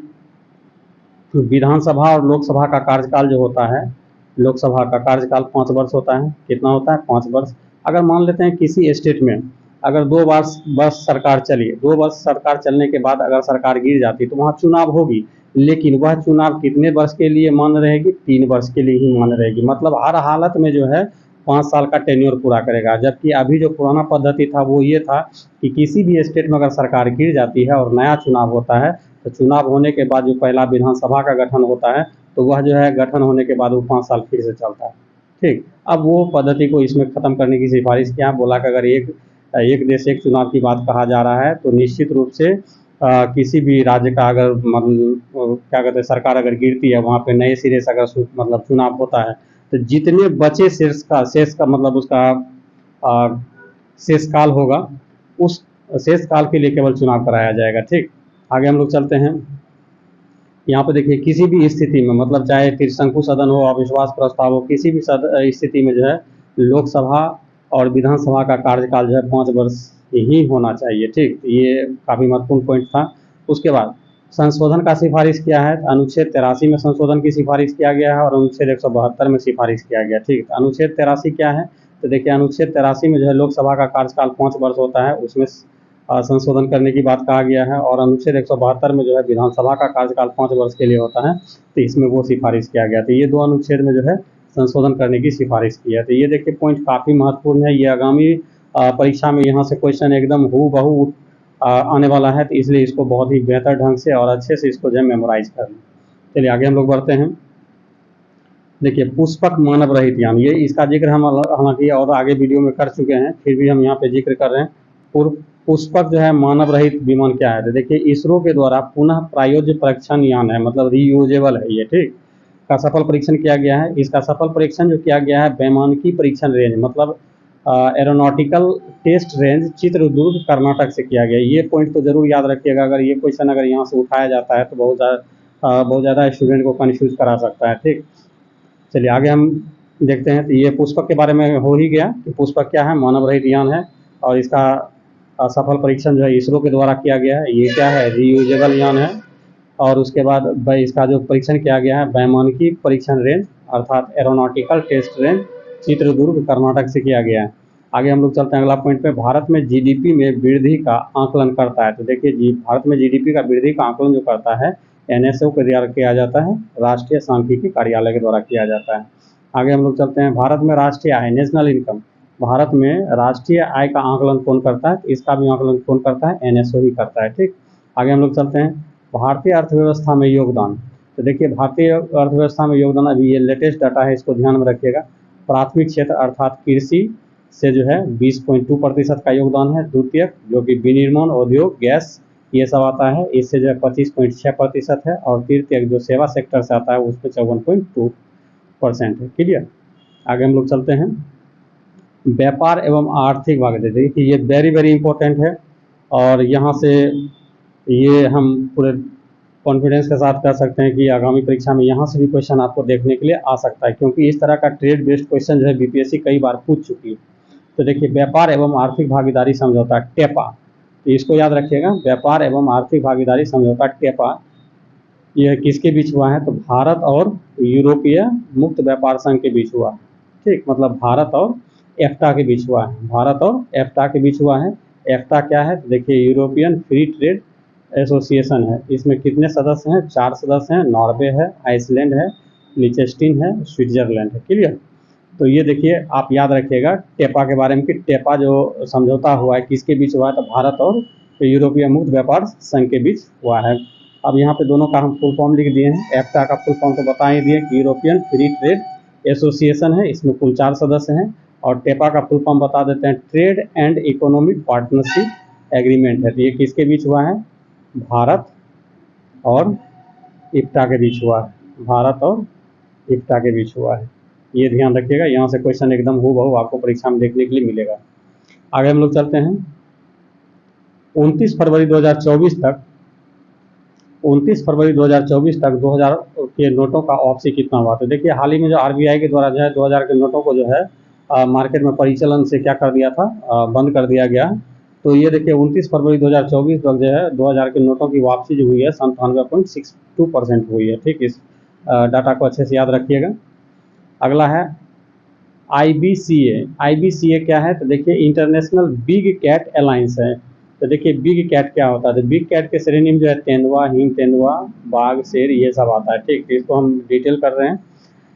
विधानसभा और लोकसभा का कार्यकाल जो होता है, लोकसभा का कार्यकाल 5 वर्ष होता है। कितना होता है? 5 वर्ष। अगर मान लेते हैं किसी स्टेट में अगर 2 वर्ष सरकार चली, 2 वर्ष सरकार चलने के बाद अगर सरकार गिर जाती तो वहाँ चुनाव होगी, लेकिन वह चुनाव कितने वर्ष के लिए मान्य रहेगी? 3 वर्ष के लिए ही मान्य रहेगी। मतलब हर हालत में जो है 5 साल का टेन्योर पूरा करेगा। जबकि अभी जो पुराना पद्धति था वो ये था कि किसी भी स्टेट में अगर सरकार गिर जाती है और नया चुनाव होता है, तो चुनाव होने के बाद जो पहला विधानसभा का गठन होता है, तो वह जो है गठन होने के बाद वो 5 साल फिर से चलता है, ठीक। अब वो पद्धति को इसमें ख़त्म करने की सिफारिश किया, बोला कि अगर एक देश एक चुनाव की बात कहा जा रहा है, तो निश्चित रूप से किसी भी राज्य का अगर मतलब क्या कहते हैं सरकार अगर गिरती है, वहाँ पे नए सिरे से अगर मतलब चुनाव होता है, तो जितने बचे शेष का मतलब उसका शेष काल होगा, उस शेष काल के लिए केवल चुनाव कराया जाएगा, ठीक। आगे हम लोग चलते हैं, यहाँ पे देखिए किसी भी स्थिति में मतलब चाहे त्रिशंकु सदन हो, अविश्वास प्रस्ताव हो, किसी भी स्थिति में जो है लोकसभा और विधानसभा का कार्यकाल जो है 5 वर्ष ही होना चाहिए। ठीक, ये काफ़ी महत्वपूर्ण पॉइंट था। उसके बाद संशोधन का सिफारिश किया है, अनुच्छेद 83 में संशोधन की सिफारिश किया गया है और अनुच्छेद 172 में सिफारिश किया गया। ठीक, अनुच्छेद 83 क्या है, तो देखिए अनुच्छेद 83 में जो है लोकसभा का कार्यकाल 5 वर्ष होता है, उसमें संशोधन करने की बात कहा गया है। और अनुच्छेद 172 में जो है विधानसभा का कार्यकाल 5 वर्ष के लिए होता है, तो इसमें वो सिफारिश किया गया। तो ये 2 अनुच्छेद में जो है संशोधन करने की सिफारिश की है। तो ये देखिए पॉइंट काफ़ी महत्वपूर्ण है, ये आगामी परीक्षा में यहाँ से क्वेश्चन एकदम हूबहू आने वाला है, तो इसलिए इसको बहुत ही बेहतर ढंग से और अच्छे से इसको जो है मेमोराइज कर लें। चलिए आगे हम लोग बढ़ते हैं। देखिए पुष्पक मानव रहित यान, ये इसका जिक्र हम हालांकि और आगे वीडियो में कर चुके हैं, फिर भी हम यहाँ पे जिक्र कर रहे हैं। पुष्पक जो है मानव रहित विमान क्या है, तो देखिए इसरो के द्वारा पुनः प्रायोज्य परीक्षण यान है, मतलब रीयूजेबल है ये। ठीक, का सफल परीक्षण किया गया है। इसका सफल परीक्षण जो किया गया है वैमानिकी परीक्षण रेंज, मतलब aeronautical test range Chitradurga Karnataka से किया गया। ये पॉइंट तो जरूर याद रखिएगा, अगर ये क्वेश्चन अगर यहाँ से उठाया जाता है तो बहुत ज़्यादा स्टूडेंट को कन्फ्यूज करा सकता है। ठीक, चलिए आगे हम देखते हैं। तो ये पुष्पक के बारे में हो ही गया कि पुष्पक क्या है, मानव रहित यान है और इसका सफल परीक्षण जो है इसरो के द्वारा किया गया है। ये क्या है, रीयूजेबल यान है। और उसके बाद इसका जो परीक्षण किया गया है वैमानिकी परीक्षण रेंज अर्थात aeronautical test range Chitradurga Karnataka से किया गया है। आगे हम लोग चलते हैं अगला पॉइंट पे, भारत में जीडीपी में वृद्धि का आकलन करता है। तो देखिए भारत में जीडीपी का वृद्धि का आकलन जो करता है एनएसओ के द्वारा किया जाता है, राष्ट्रीय सांख्यिकी कार्यालय के द्वारा किया जाता है। आगे हम लोग चलते हैं, भारत में राष्ट्रीय आय नेशनल इनकम, भारत में राष्ट्रीय आय का आकलन कौन करता है, इसका भी आकलन कौन करता है, एनएसओ ही करता है। ठीक, आगे हम लोग चलते हैं, भारतीय अर्थव्यवस्था में योगदान। तो देखिए भारतीय अर्थव्यवस्था में योगदान, अभी ये लेटेस्ट डाटा है, इसको ध्यान में रखिएगा। प्राथमिक क्षेत्र अर्थात कृषि से जो है 20.2% का योगदान है। द्वितीयक जो कि विनिर्माण उद्योग गैस ये सब आता है, इससे जो है 25.6% है। और तृतीयक जो सेवा सेक्टर से आता है उस पर 54.2% है। क्लियर, आगे हम लोग चलते हैं, व्यापार एवं आर्थिक भागीदारी। देखिए ये वेरी वेरी इंपॉर्टेंट है और यहाँ से ये हम पूरे कॉन्फिडेंस के साथ कह सकते हैं कि आगामी परीक्षा में यहाँ से भी क्वेश्चन आपको देखने के लिए आ सकता है, क्योंकि इस तरह का ट्रेड बेस्ड क्वेश्चन जो है बीपीएससी कई बार पूछ चुकी है। तो देखिए व्यापार एवं आर्थिक भागीदारी समझौता टेपा, तो इसको याद रखिएगा, व्यापार एवं आर्थिक भागीदारी समझौता टेपा यह किसके बीच हुआ है, तो भारत और यूरोपीय मुक्त व्यापार संघ के बीच हुआ है। ठीक, मतलब भारत और एफ्टा के बीच हुआ है, भारत और एफ्टा के बीच हुआ है। एफ्टा क्या है, तो देखिए यूरोपियन फ्री ट्रेड एसोसिएशन है। इसमें कितने सदस्य हैं, 4 सदस्य हैं, नॉर्वे है, आइसलैंड है, लिechtenstein है, स्विट्जरलैंड है। क्लियर, तो ये देखिए आप याद रखिएगा टेपा के बारे में कि टेपा जो समझौता हुआ है किसके बीच हुआ है, तो भारत और यूरोपीय मुक्त व्यापार संघ के बीच हुआ है। अब यहाँ पे दोनों का हम फुल फॉर्म लिख दिए हैं। एफ्टा का फुल फॉर्म तो बता ही दिए कि यूरोपियन फ्री ट्रेड एसोसिएशन है, इसमें कुल 4 सदस्य हैं। और टेपा का फुल फॉर्म बता देते हैं, trade and economic partnership agreement है। तो ये किसके बीच हुआ है, भारत और इफ्टा के बीच हुआ है, भारत और इफ्टा के बीच हुआ है। ये ध्यान रखिएगा, यहाँ से क्वेश्चन एकदम हूबहू आपको परीक्षा में देखने के लिए मिलेगा। आगे हम लोग चलते हैं, 29 फरवरी 2024 तक 2000 के नोटों का वापसी कितना हुआ। तो देखिए हाल ही में जो आरबीआई के द्वारा जो है 2000 के नोटों को जो है मार्केट में परिचालन से क्या कर दिया था, बंद कर दिया गया। तो ये देखिए 29 फरवरी 2024 तक जो है 2000 के नोटों की वापसी जो हुई है 97.62% हुई है। ठीक, इस डाटा को अच्छे से याद रखिएगा। अगला है IBCA क्या है, तो देखिए इंटरनेशनल बिग कैट अलायंस है। तो देखिए बिग कैट क्या होता है, तो बिग कैट के श्रेणी में जो है तेंदुआ, हिम तेंदुआ, बाघ, शेर ये सब आता है। ठीक, इसको हम डिटेल कर रहे हैं।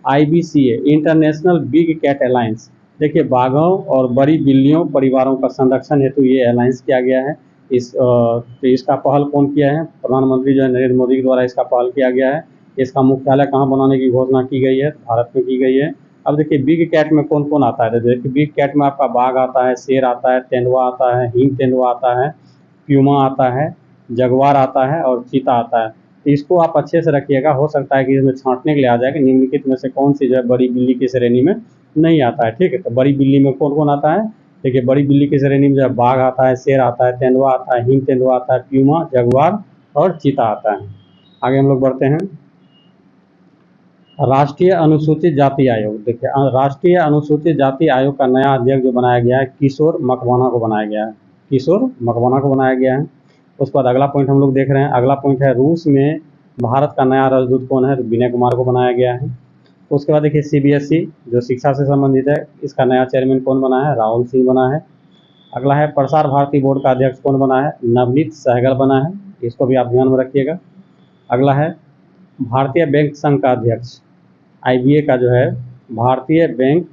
IBCA international big cat alliance, देखिए बाघों और बड़ी बिल्लियों परिवारों का संरक्षण हेतु ये अलायंस किया गया है। तो इसका पहल कौन किया है, प्रधानमंत्री जो है नरेंद्र मोदी के द्वारा इसका पहल किया गया है। इसका मुख्यालय कहाँ बनाने की घोषणा की गई है, भारत में की गई है। अब देखिए बिग कैट में कौन कौन आता है, तो देखिए बिग कैट में आपका बाघ आता है, शेर आता है, तेंदुआ आता है, हिम तेंदुआ आता है, प्यूमा आता है, जगुआर आता है और चीता आता है। तो इसको आप अच्छे से रखिएगा, हो सकता है कि इसमें छांटने के लिए आ जाए कि निम्नलिखित में से कौन सी जो है बड़ी बिल्ली की श्रेणी में नहीं आता है। ठीक है, तो बड़ी बिल्ली में कौन कौन आता है, देखिए बड़ी बिल्ली की श्रेणी में जो है बाघ आता है, शेर आता है, तेंदुआ आता है, हिम तेंदुआ आता है, प्यूमा, जगुआर और चीता आता है। आगे हम लोग बढ़ते हैं, राष्ट्रीय अनुसूचित जाति आयोग, देखिए राष्ट्रीय अनुसूचित जाति आयोग का नया अध्यक्ष जो बनाया गया है किशोर मकवाना को बनाया गया है, किशोर मकवाना को बनाया गया है। उसके बाद अगला पॉइंट हम लोग देख रहे हैं, अगला पॉइंट है रूस में भारत का नया राजदूत कौन है, तो विनय कुमार को बनाया गया है। उसके बाद देखिए सीबीएसई जो शिक्षा से संबंधित है, इसका नया चेयरमैन कौन बना है, राहुल सिंह बना है। अगला है प्रसार भारती बोर्ड का अध्यक्ष कौन बना है, नवनीत सहगल बना है, इसको भी आप ध्यान में रखिएगा। अगला है भारतीय बैंक संघ का अध्यक्ष, आईबीए का जो है भारतीय बैंक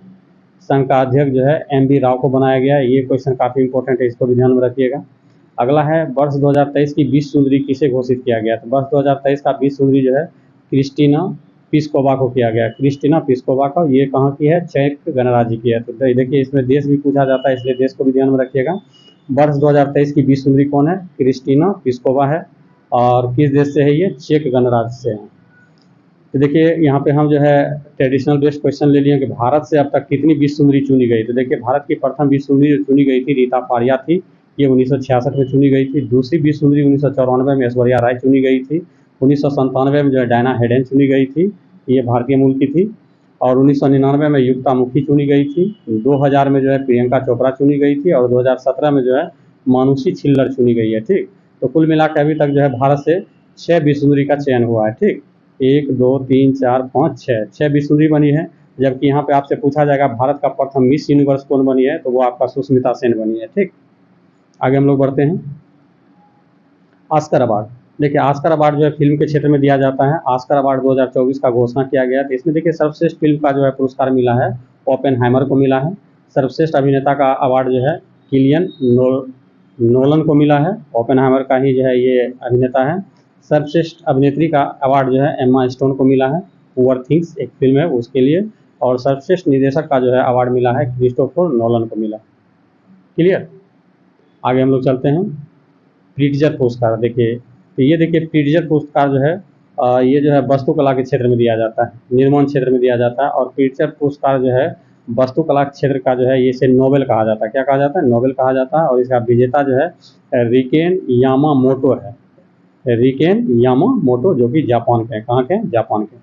संघ का अध्यक्ष जो है एमबी राव को बनाया गया है। ये क्वेश्चन काफ़ी इंपॉर्टेंट है, इसको भी ध्यान में रखिएगा। अगला है वर्ष 2023 की विश्व सुंदरी किसे घोषित किया गया, तो वर्ष 2023 का विश्व सुंदरी जो है क्रिस्टीना पिस्कोवा को किया गया। क्रिस्टीना पिस्कोवा का, ये कहाँ की है, चेक गणराज्य की है। तो देखिए इसमें देश भी पूछा जाता है, इसलिए देश को भी ध्यान में रखिएगा। वर्ष 2023 की विश्व सुंदरी कौन है, क्रिस्टीना पिस्कोवा है, और किस देश से है ये, चेक गणराज्य से है। तो देखिए यहाँ पे हम जो है ट्रेडिशनल बेस्ड क्वेश्चन ले लिए कि भारत से अब तक कितनी विश्व सुंदरी चुनी गई। तो देखिए भारत की प्रथम विश्व सुंदरी जो चुनी गई थी रीता फारिया थी, ये 1966 में चुनी गई थी। दूसरी विश्व सुंदरी 1994 में ऐश्वर्या राय चुनी गई थी। 1997 में जो है डायना हेडेन चुनी गई थी, ये भारतीय मूल की थी। और 1999 में युक्ता मुखी चुनी गई थी। 2000 में जो है प्रियंका चोपड़ा चुनी गई थी, और 2017 में जो है मानुषी छिल्लर चुनी गई है। ठीक, तो कुल मिलाकर अभी तक जो है भारत से 6 विश्व सुंदरी का चयन हुआ है। ठीक, 1 2 3 4 5 6 विश्व सुंदरी बनी है। जबकि यहाँ पे आपसे पूछा जाएगा भारत का प्रथम मिस यूनिवर्स कौन बनी है, तो वो आपका सुष्मिता सेन बनी है। ठीक, आगे हम लोग बढ़ते हैं। ऑस्कर अवार्ड, देखिए ऑस्कर अवार्ड जो है फिल्म के क्षेत्र में दिया जाता है। ऑस्कर अवार्ड 2024 का घोषणा किया गया, तो इसमें देखिए सर्वश्रेष्ठ फिल्म का जो है पुरस्कार मिला है ओपेनहाइमर को मिला है। सर्वश्रेष्ठ अभिनेता का अवार्ड जो है किलियन नोलन को मिला है, ओपेनहाइमर का ही जो है ये अभिनेता है। सर्वश्रेष्ठ अभिनेत्री का अवार्ड जो है एम्मा स्टोन को मिला है, पुअर थिंग्स एक फिल्म है उसके लिए। और सर्वश्रेष्ठ निर्देशक का जो है अवार्ड मिला है क्रिस्टोफर नोलन को मिला। क्लियर, आगे हम लोग चलते हैं। प्रिट्जर पुरस्कार, देखिए तो ये देखिए प्रिट्जर पुरस्कार जो है ये जो है वास्तुकला के क्षेत्र में दिया जाता है, निर्माण क्षेत्र में दिया जाता है। और प्रिट्जर पुरस्कार जो है वास्तुकला क्षेत्र का जो है इसे नोबेल कहा जाता है। क्या कहा जाता है, नोबेल कहा जाता है। और इसका विजेता जो है रिकेन यामामोटो है, रिकेन यामामोटो, जो कि जापान के हैं। कहाँ के, जापान के,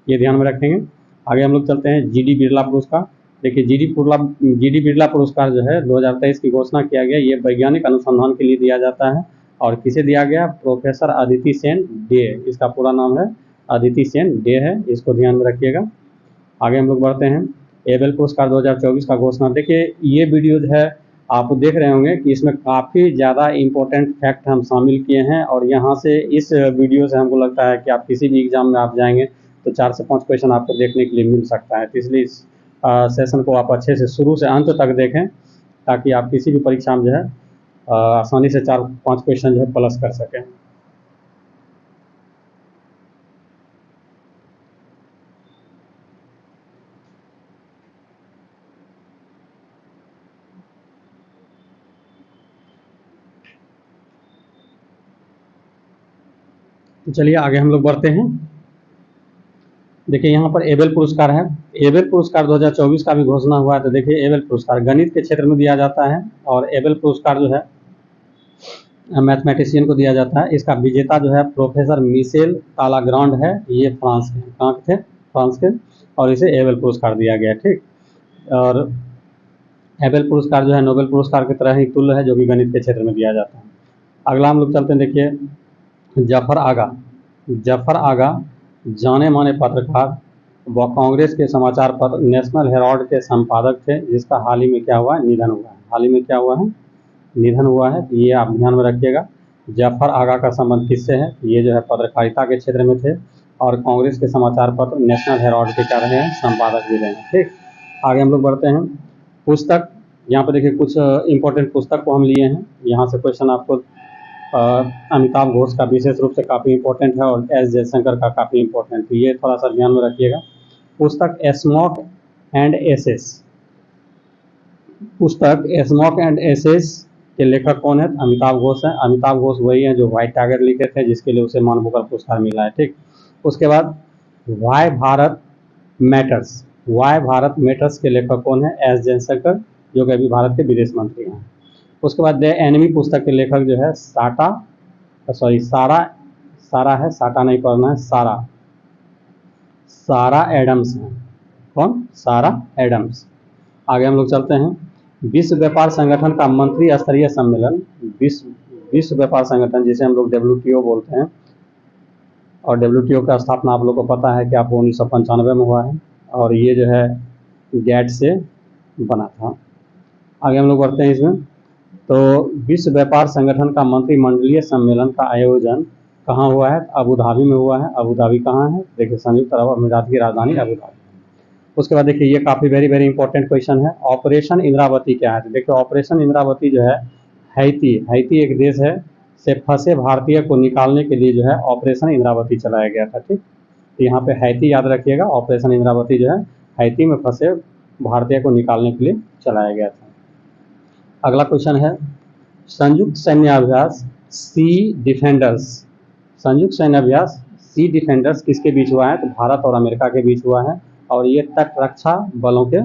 ये ध्यान में रखेंगे। आगे हम लोग चलते हैं जीडी बिरला पुरस्कार। देखिए जीडी बिरला पुरस्कार जो है 2023 की घोषणा किया गया, ये वैज्ञानिक अनुसंधान के लिए दिया जाता है। और किसे दिया गया, प्रोफेसर अदिति सेन डे, इसका पूरा नाम है अदिति सेन डे है, इसको ध्यान में रखिएगा। आगे हम लोग बढ़ते हैं। एबेल पुरस्कार 2024 का घोषणा, देखिए ये वीडियो जो है आप देख रहे होंगे कि इसमें काफ़ी ज़्यादा इम्पोर्टेंट फैक्ट हम शामिल किए हैं। और यहाँ से इस वीडियो से हमको लगता है कि आप किसी भी एग्ज़ाम में आप जाएंगे तो 4 से 5 क्वेश्चन आपको देखने के लिए मिल सकता है। तो इसलिए इस सेशन को आप अच्छे से शुरू से अंत तक देखें, ताकि आप किसी भी परीक्षा में जो है आसानी से 4-5 क्वेश्चन जो है प्लस कर सकें। तो चलिए आगे हम लोग बढ़ते हैं। देखिए यहाँ पर एबेल पुरस्कार है, एबेल पुरस्कार 2024 का भी घोषणा हुआ है। तो देखिए एबेल पुरस्कार गणित के क्षेत्र में दिया जाता है, और एबेल पुरस्कार जो है मैथमेटिशियन को दिया जाता है। इसका विजेता जो है प्रोफेसर मिशेल तालाग्रांड है, ये फ्रांस के, कहाँ के थे, फ्रांस के। और इसे एबेल पुरस्कार दिया गया। ठीक, और एबेल पुरस्कार जो है नोबेल पुरस्कार की तरह ही तुल्य है, जो कि गणित के क्षेत्र में दिया जाता है। अगला हम लोग चलते हैं। देखिए जफर आगा जाने माने पत्रकार व कांग्रेस के समाचार पत्र नेशनल हेराल्ड के संपादक थे, जिसका हाल ही में क्या हुआ है, निधन हुआ है। हाल ही में क्या हुआ है, निधन हुआ है। तो ये आप ध्यान में रखिएगा। जफर आगा का संबंध किससे है, ये जो है पत्रकारिता के क्षेत्र में थे, और कांग्रेस के समाचार पत्र नेशनल हेराल्ड के क्या रहे हैं, संपादक भी रहे हैं। ठीक, आगे हम लोग बढ़ते हैं। पुस्तक, यहाँ पर देखिए कुछ इंपॉर्टेंट पुस्तक को हम लिए हैं। यहाँ से क्वेश्चन आपको अमिताभ घोष का विशेष रूप से काफ़ी इंपॉर्टेंट है, और एस जयशंकर का काफ़ी इंपॉर्टेंट है, ये थोड़ा सा ध्यान में रखिएगा। पुस्तक स्मॉक एंड एसेस, पुस्तक स्मॉक एंड एसेस के लेखक कौन है, अमिताभ घोष हैं। अमिताभ घोष वही हैं जो व्हाइट टाइगर लिखे थे, जिसके लिए उसे मान बुकर पुरस्कार मिला है। ठीक, उसके बाद why Bharat matters, why Bharat matters के लेखक कौन है, एस जयशंकर, जो कि अभी भारत के विदेश मंत्री हैं। उसके बाद द एनिमी पुस्तक के लेखक जो है सारा है, साटा नहीं पढ़ना है, सारा एडम्स हैं। कौन? सारा एडम्स। आगे हम लोग चलते हैं। विश्व व्यापार संगठन का मंत्री स्तरीय सम्मेलन, विश्व व्यापार संगठन जिसे हम लोग WTO बोलते हैं, और WTO का स्थापना आप लोग को पता है कि आपको 1995 में हुआ है, और ये जो है गैट से बना था। आगे हम लोग बढ़ते हैं इसमें। तो विश्व व्यापार संगठन का मंत्रिमंडलीय सम्मेलन का आयोजन कहाँ हुआ है? अबू धाबी में हुआ है। अबू धाबी कहाँ है? देखिए, संयुक्त अरब अमीरात की राजधानी अबू धाबी। उसके बाद देखिए, ये काफ़ी वेरी इंपॉर्टेंट क्वेश्चन है। ऑपरेशन इंद्रावती क्या है? तो देखिए, ऑपरेशन इंद्रावती जो है हैती एक देश है से फंसे भारतीय को निकालने के लिए जो है ऑपरेशन इंद्रावती चलाया गया था। ठीक, तो यहाँ पे हैती याद रखिएगा। ऑपरेशन इंद्रावती जो है हैती में फंसे भारतीय को निकालने के लिए चलाया गया था। अगला क्वेश्चन है, संयुक्त सैन्य अभ्यास सी डिफेंडर्स, संयुक्त सैन्य अभ्यास सी डिफेंडर्स किसके बीच हुआ है? तो भारत और अमेरिका के बीच हुआ है, और ये तट रक्षा बलों के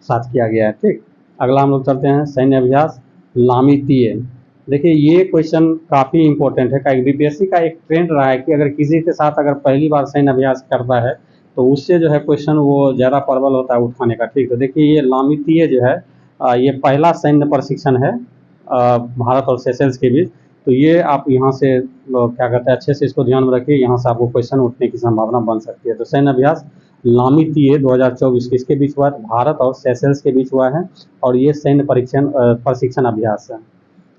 साथ किया गया है। ठीक, अगला हम लोग चलते हैं, सैन्य अभ्यास लामितीय। देखिए, ये क्वेश्चन काफ़ी इंपॉर्टेंट है। BPSC का एक ट्रेंड रहा है कि अगर किसी के साथ अगर पहली बार सैन्य अभ्यास करता है तो उससे जो है क्वेश्चन वो ज़्यादा प्रबल होता है उठाने का। ठीक, तो देखिए, ये लामितीय जो है ये पहला सैन्य प्रशिक्षण है भारत और सेशल्स के बीच। तो ये आप यहाँ से क्या कहते हैं, अच्छे से इसको ध्यान में रखिए, यहाँ से आपको क्वेश्चन उठने की संभावना बन सकती है। तो सैन्य अभ्यास लामितीय 2024 किसके बीच हुआ है? भारत और सेशल्स के बीच हुआ है, और ये सैन्य प्रशिक्षण अभ्यास है।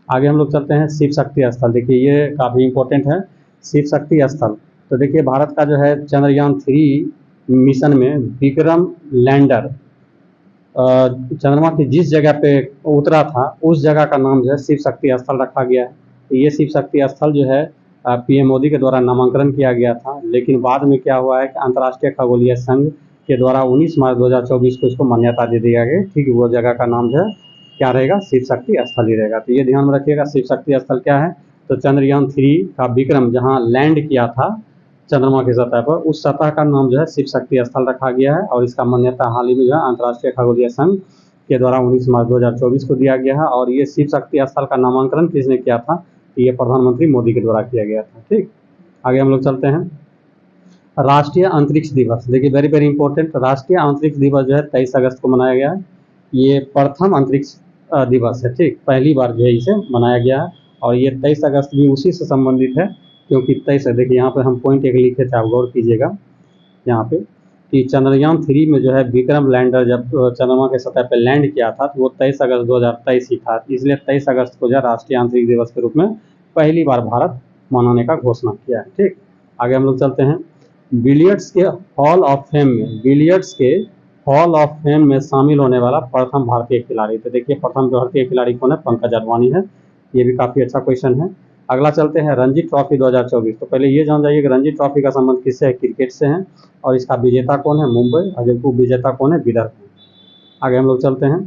आगे हम लोग चलते हैं, शिव शक्ति स्थल। देखिए, ये काफ़ी इंपॉर्टेंट है, शिव शक्ति स्थल। तो देखिए, भारत का जो है चंद्रयान-3 मिशन में विक्रम लैंडर चंद्रमा की जिस जगह पे उतरा था उस जगह का नाम जो है शिव शक्ति स्थल रखा गया है। तो ये शिव शक्ति स्थल जो है PM मोदी के द्वारा नामांकन किया गया था, लेकिन बाद में क्या हुआ है कि अंतर्राष्ट्रीय खगोलीय संघ के द्वारा 19 मार्च 2024 को इसको मान्यता दे दिया गया। ठीक, वो जगह का नाम जो है क्या रहेगा? शिव शक्ति स्थल ही रहेगा। तो ये ध्यान में रखिएगा, शिव शक्ति स्थल क्या है? तो चंद्रयान-3 का विक्रम जहाँ लैंड किया था चंद्रमा की सतह पर, उस सतह का नाम जो है शिव शक्ति स्थल रखा गया है, और इसका मान्यता हाल ही में जो है अंतर्राष्ट्रीय खगोलीय संघ के द्वारा 19 मार्च 2024 को दिया गया है। और ये शिव शक्ति स्थल का नामांकन किसने किया था? ये प्रधानमंत्री मोदी के द्वारा किया गया था। ठीक, आगे हम लोग चलते हैं, राष्ट्रीय अंतरिक्ष दिवस। देखिए, वेरी इंपॉर्टेंट, राष्ट्रीय अंतरिक्ष दिवस जो है 23 अगस्त को मनाया गया है। ये प्रथम अंतरिक्ष दिवस है। ठीक, पहली बार जो है इसे मनाया गया है, और ये 23 अगस्त भी उसी से संबंधित है, क्योंकि 23, देखिए यहाँ पे हम पॉइंट एक लिखे थे, आप गौर कीजिएगा यहाँ पे कि चंद्रयान-3 में जो है विक्रम लैंडर जब चंद्रमा के सतह पे लैंड किया था तो वो 23 अगस्त 2023 ही था। इसलिए 23 अगस्त को जो है राष्ट्रीय अंतरिक्ष दिवस के रूप में पहली बार भारत मनाने का घोषणा किया है। ठीक, आगे हम लोग चलते हैं, बिलियर्ड्स के हॉल ऑफ फेम में, बिलियर्ड्स के हॉल ऑफ फेम में शामिल होने वाला प्रथम भारतीय खिलाड़ी। तो देखिए, प्रथम भारतीय खिलाड़ी कौन है? पंकज अडवाणी है। ये भी काफ़ी अच्छा क्वेश्चन है। अगला चलते हैं, रणजी ट्रॉफी 2024। तो पहले ये जान जाइए कि रणजी ट्रॉफी का संबंध किससे है? क्रिकेट से है, और इसका विजेता कौन है? मुंबई, और जबकि विजेता कौन है? विदर्भ। आगे हम लोग चलते हैं,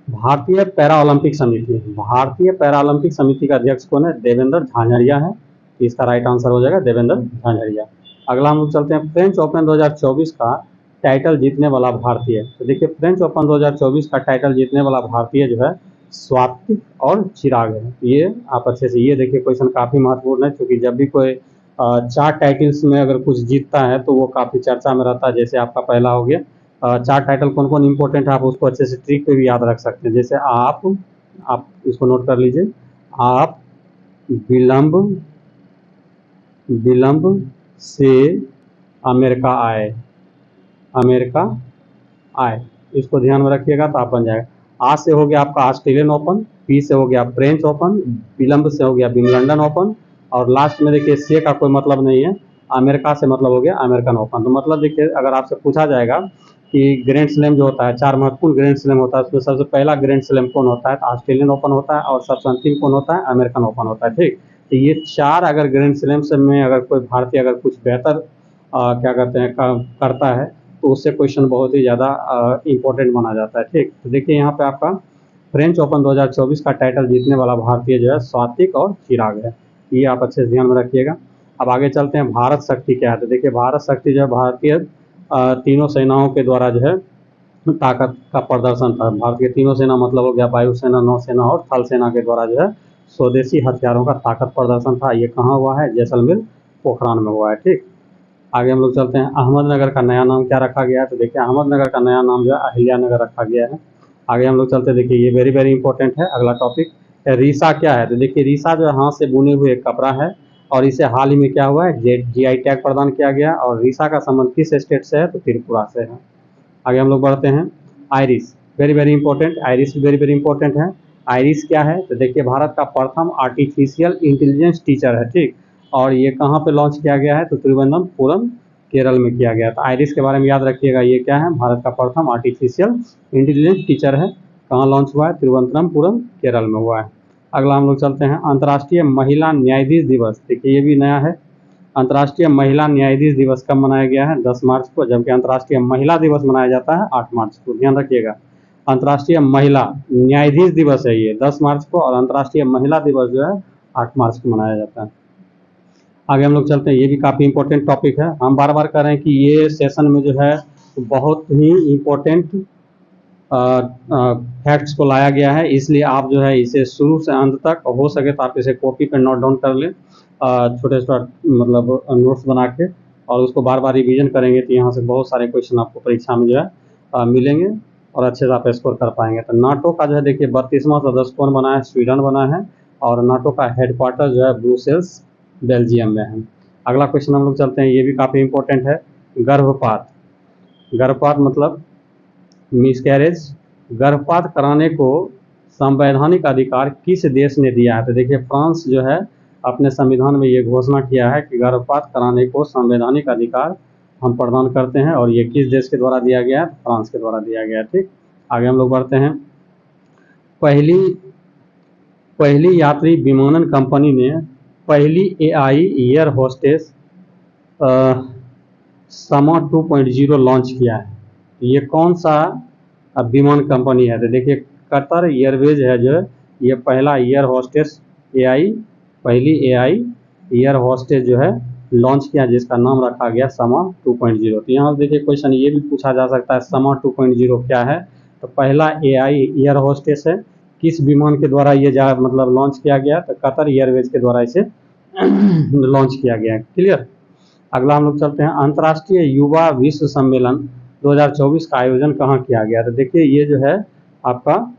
भारतीय पैरा ओलंपिक समिति। भारतीय पैरा ओलंपिक समिति का अध्यक्ष कौन है? देवेंद्र झाझड़िया है। इसका राइट आंसर हो जाएगा देवेंद्र झाझड़िया। अगला हम लोग चलते हैं, फ्रेंच ओपन 2024 का टाइटल जीतने वाला भारतीय। तो देखिए, फ्रेंच ओपन 2024 का टाइटल जीतने वाला भारतीय जो है स्वातिक और चिराग है। ये आप अच्छे से ये देखिए, क्वेश्चन काफ़ी महत्वपूर्ण है, क्योंकि जब भी कोई 4 टाइटल्स में अगर कुछ जीतता है तो वो काफ़ी चर्चा में रहता है। जैसे आपका पहला हो गया, 4 टाइटल कौन कौन इंपॉर्टेंट है, आप उसको अच्छे से ट्रिक पे भी याद रख सकते हैं। जैसे आप इसको नोट कर लीजिए, आप विलंब से अमेरिका आए, इसको ध्यान में रखिएगा तो आप बन जाएगा। आ से हो गया आपका ऑस्ट्रेलियन ओपन, पी से हो गया फ्रेंच ओपन, विलंब से हो गया विंबलडन ओपन, और लास्ट में देखिए से का कोई मतलब नहीं है, अमेरिका से मतलब हो गया अमेरिकन ओपन। तो मतलब देखिए, अगर आपसे पूछा जाएगा कि ग्रैंड स्लैम जो होता है, 4 महत्वपूर्ण ग्रैंड स्लैम होता है, उसमें सबसे पहला ग्रैंड स्लैम कौन होता है? तो ऑस्ट्रेलियन ओपन होता है, और सबसे अंतिम कौन होता है? अमेरिकन ओपन होता है। ठीक, तो ये 4 अगर ग्रैंड स्लैम में अगर कोई भारतीय अगर कुछ बेहतर क्या कहते हैं करता है तो उससे क्वेश्चन बहुत ही ज़्यादा इंपॉर्टेंट माना जाता है। ठीक, तो देखिए यहाँ पे आपका फ्रेंच ओपन 2024 का टाइटल जीतने वाला भारतीय जो है स्वातिक और चिराग है। ये आप अच्छे से ध्यान में रखिएगा। अब आगे चलते हैं, भारत शक्ति क्या है? तो देखिए, भारत शक्ति जो है भारतीय तीनों सेनाओं के द्वारा जो है ताकत का प्रदर्शन था। भारतीय तीनों सेना मतलब हो गया वायुसेना, नौसेना और थल सेना के द्वारा जो है स्वदेशी हथियारों का ताकत प्रदर्शन था। ये कहाँ हुआ है? जैसलमेर पोखरान में हुआ है। ठीक, आगे हम लोग चलते हैं, अहमदनगर का नया नाम क्या रखा गया है? तो देखिए अहमदनगर का नया नाम जो है अहिल्यानगर रखा गया है। आगे हम लोग चलते हैं, देखिए ये वेरी वेरी इंपॉर्टेंट है अगला टॉपिक। रीसा क्या है? तो देखिए रीसा जो है हाथ से बुने हुए एक कपड़ा है और इसे हाल ही में क्या हुआ है, जीआई टैग प्रदान किया गया। और रीसा का संबंध किस स्टेट से है? तो त्रिपुरा से है। आगे हम लोग बढ़ते हैं, iris very very important, iris very very important है। आइरिस क्या है? तो देखिए भारत का प्रथम आर्टिफिशियल इंटेलिजेंस टीचर है, ठीक। और ये कहाँ पे लॉन्च किया गया है? तो तिरुवनंतपुरम केरल में किया गया था। आइरिस के बारे में याद रखिएगा, ये क्या है? भारत का प्रथम आर्टिफिशियल इंटेलिजेंस टीचर है। कहाँ लॉन्च हुआ है? तिरुवनंतपुरम केरल में हुआ है। अगला हम लोग चलते हैं, अंतर्राष्ट्रीय महिला न्यायाधीश दिवस। देखिए ये भी नया है। अंतर्राष्ट्रीय महिला न्यायाधीश दिवस कब मनाया गया है? 10 मार्च को, जबकि अंतर्राष्ट्रीय महिला दिवस मनाया जाता है 8 मार्च को। ध्यान रखिएगा, अंतर्राष्ट्रीय महिला न्यायाधीश दिवस है ये 10 मार्च को, और अंतर्राष्ट्रीय महिला दिवस जो है 8 मार्च को मनाया जाता है। आगे हम लोग चलते हैं, ये भी काफ़ी इंपॉर्टेंट टॉपिक है। हम बार बार कह रहे हैं कि ये सेशन में जो है बहुत ही इंपॉर्टेंट फैक्ट्स को लाया गया है, इसलिए आप जो है इसे शुरू से अंत तक हो सके तो आप इसे कॉपी पे नोट डाउन कर लें, छोटे छोटे मतलब नोट्स बना के, और उसको बार बार रिवीजन करेंगे तो यहाँ से बहुत सारे क्वेश्चन आपको परीक्षा में जो है मिलेंगे और अच्छे से आप स्कोर कर पाएंगे। तो नाटो का जो है देखिए 32वां सदस्य कौन बना है? स्वीडन बना है, और नाटो का हेडक्वार्टर जो है ब्रुसेल्स बेल्जियम में है। अगला क्वेश्चन हम लोग चलते हैं, ये भी काफ़ी इंपॉर्टेंट है, गर्भपात। गर्भपात मतलब मिसकैरेज। गर्भपात कराने को संवैधानिक अधिकार किस देश ने दिया है? तो देखिए फ्रांस जो है अपने संविधान में ये घोषणा किया है कि गर्भपात कराने को संवैधानिक अधिकार हम प्रदान करते हैं, और ये किस देश के द्वारा दिया गया है? फ्रांस के द्वारा दिया गया है, ठीक। आगे हम लोग बढ़ते हैं, पहली यात्री विमानन कंपनी ने पहली एआई एयर होस्टेस समा 2.0 लॉन्च किया है। ये कौन सा विमान कंपनी है? तो देखिए कतर एयरवेज है जो ये पहला एयर होस्टेस पहली एआई एयर होस्टेस जो है लॉन्च किया, जिसका नाम रखा गया समा 2.0। तो यहाँ देखिए क्वेश्चन ये भी पूछा जा सकता है, समा 2.0 क्या है? तो पहला एआई एयर होस्टेस है, किस विमान के द्वारा ये मतलब लॉन्च किया गया? तो कतर एयरवेज के द्वारा इसे लॉन्च किया गया है, क्लियर। अगला हम लोग चलते हैं, अंतर्राष्ट्रीय युवा विश्व सम्मेलन 2024 का आयोजन कहाँ किया गया? तो देखिए ये जो है आपका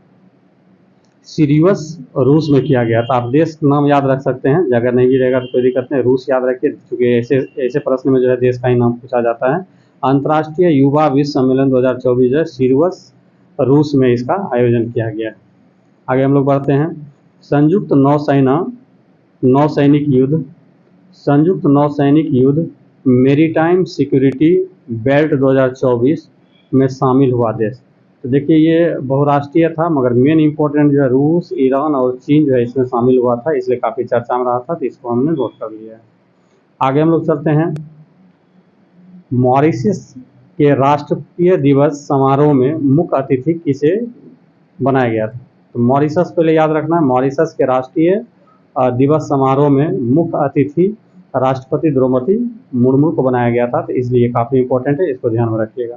सिरियस रूस में किया गया था। आप देश नाम याद रख सकते हैं, अगर नहीं भी रहेगा तो कोई दिक्कत नहीं, रूस याद रखिए, क्योंकि ऐसे प्रश्न में जो है देश का ही नाम पूछा जाता है। अंतर्राष्ट्रीय युवा विश्व सम्मेलन 2024 जो है सिरियस रूस में इसका आयोजन किया गया है। आगे हम लोग बढ़ते हैं, संयुक्त नौसैनिक युद्ध मेरीटाइम सिक्योरिटी बेल्ट 2024 में शामिल हुआ देश। तो देखिए ये बहुराष्ट्रीय था, मगर मेन इंपॉर्टेंट जो है रूस, ईरान और चीन जो है इसमें शामिल हुआ था, इसलिए काफ़ी चर्चा में रहा था, तो इसको हमने नोट कर लिया है। आगे हम लोग चलते हैं, मॉरिशस के राष्ट्रीय दिवस समारोह में मुख्य अतिथि किसे बनाया गया था? तो मॉरिशस पहले याद रखना है, मॉरिशस के राष्ट्रीय दिवस समारोह में मुख्य अतिथि राष्ट्रपति द्रौपदी मुर्मू को बनाया गया था, तो इसलिए काफ़ी इंपॉर्टेंट है, इसको ध्यान में रखिएगा।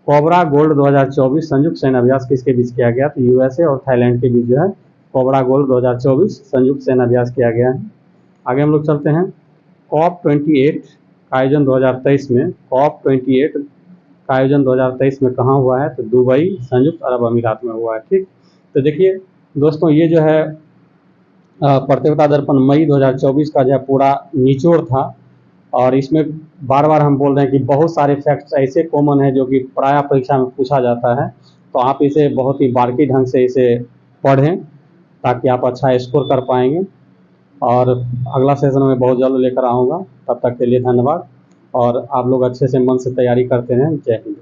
कोबरा गोल्ड 2024 संयुक्त सैन्य अभ्यास किसके बीच किया गया? तो यूएसए और थाईलैंड के बीच जो है कोबरा गोल्ड 2024 संयुक्त सैन्य अभ्यास किया गया है। आगे हम लोग चलते हैं, COP28 का आयोजन 2023 में कहाँ हुआ है? तो दुबई संयुक्त अरब अमीरात में हुआ है, ठीक। तो देखिए दोस्तों ये जो है प्रतियोगिता दर्पण मई 2024 का जो है पूरा निचोड़ था, और इसमें बार बार हम बोल रहे हैं कि बहुत सारे फैक्ट्स ऐसे कॉमन है जो कि प्राय परीक्षा में पूछा जाता है, तो आप इसे बहुत ही बारीकी ढंग से इसे पढ़ें ताकि आप अच्छा स्कोर कर पाएंगे। और अगला सेशन में बहुत जल्द लेकर आऊँगा, तब तक के लिए धन्यवाद, और आप लोग अच्छे से मन से तैयारी करते हैं। जय हिंद।